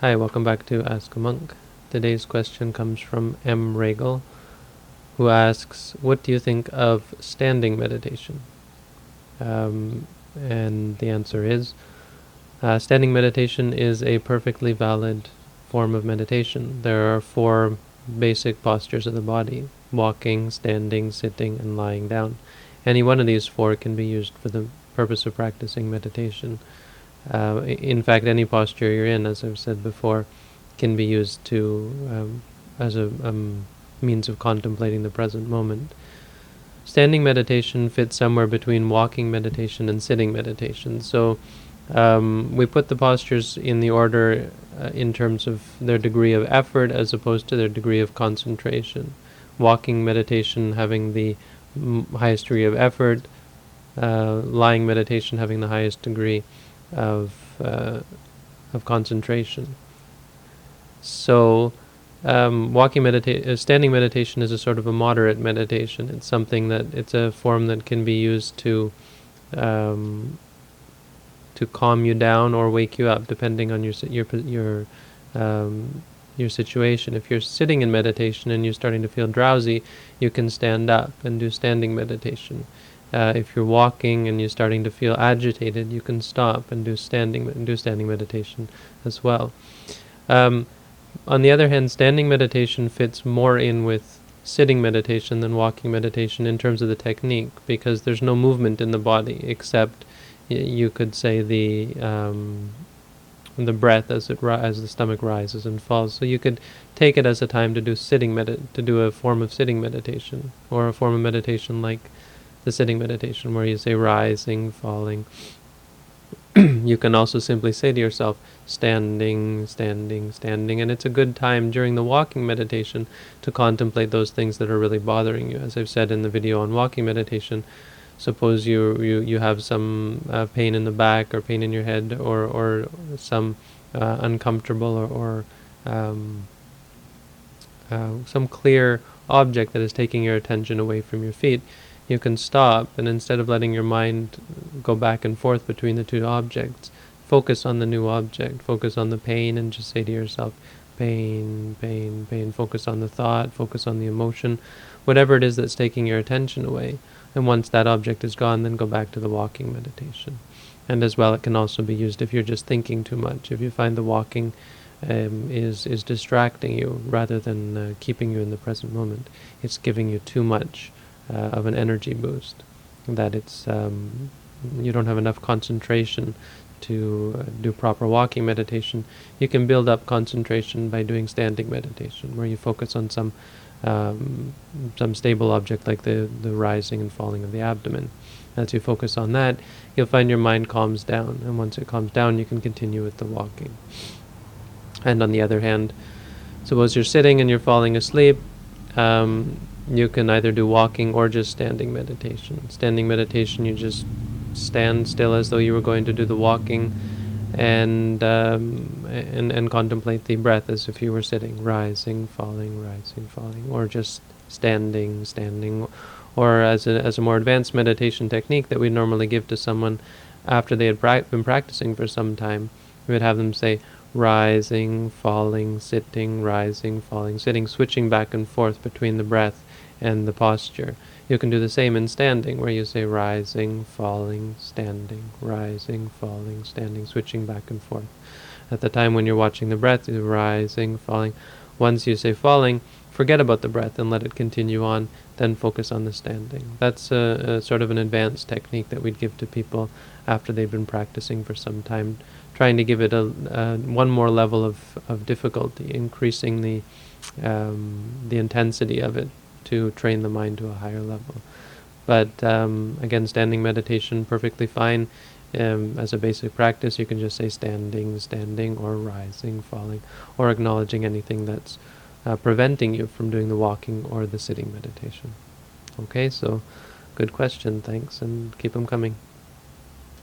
Hi, welcome back to Ask a Monk. Today's question comes from M. Regal, who asks, what do you think of standing meditation? And the answer is, standing meditation is a perfectly valid form of meditation. There are 4 basic postures of the body: walking, standing, sitting, and lying down. Any one of these 4 can be used for the purpose of practicing meditation. In fact, any posture you're in, as I've said before, can be used as a means of contemplating the present moment. Standing meditation fits somewhere between walking meditation and sitting meditation. So we put the postures in the order in terms of their degree of effort as opposed to their degree of concentration. Walking meditation having the highest degree of effort, lying meditation having the highest degree of concentration. So standing meditation is a sort of a moderate meditation. It's something it's a form that can be used to calm you down or wake you up, depending on your situation. If you're sitting in meditation and you're starting to feel drowsy, you can stand up and do standing meditation. If you're walking and you're starting to feel agitated, you can stop and do standing meditation as well. On the other hand, standing meditation fits more in with sitting meditation than walking meditation in terms of the technique, because there's no movement in the body except, you could say, the breath as the stomach rises and falls. So you could take it as a time to do a form of sitting meditation, or a form of meditation like the sitting meditation, where you say rising, falling. You can also simply say to yourself, standing, standing, standing, and it's a good time during the walking meditation to contemplate those things that are really bothering you. As I've said in the video on walking meditation, suppose you have some pain in the back, or pain in your head, or some uncomfortable or some clear object that is taking your attention away from your feet. You can stop, and instead of letting your mind go back and forth between the 2 objects, focus on the new object, focus on the pain, and just say to yourself, pain, pain, pain. Focus on the thought, focus on the emotion, whatever it is that's taking your attention away. And once that object is gone, then go back to the walking meditation. And as well, it can also be used if you're just thinking too much. If you find the walking is distracting you rather than keeping you in the present moment, it's giving you too much of an energy boost, that it's you don't have enough concentration to do proper walking meditation. You can build up concentration by doing standing meditation, where you focus on some stable object like the rising and falling of the abdomen. As you focus on that, you'll find your mind calms down, and once it calms down, you can continue with the walking. And on the other hand, suppose you're sitting and you're falling asleep, you can either do walking or just standing meditation. Standing meditation, you just stand still as though you were going to do the walking, and contemplate the breath as if you were sitting, rising, falling, or just standing, or as a more advanced meditation technique that we normally give to someone after they had been practicing for some time. We would have them say, rising, falling, sitting, rising, falling, sitting, switching back and forth between the breath and the posture. You can do the same in standing, where you say rising, falling, standing, rising, falling, standing, switching back and forth. At the time when you're watching the breath, you're rising, falling. Once you say falling, forget about the breath and let it continue on, then focus on the standing. That's a sort of an advanced technique that we'd give to people after they've been practicing for some time, trying to give it one more level of difficulty, increasing the intensity of it to train the mind to a higher level. But again, standing meditation, perfectly fine. As a basic practice, you can just say standing, standing, or rising, falling, or acknowledging anything that's preventing you from doing the walking or the sitting meditation. Okay, so good question, thanks, and keep them coming.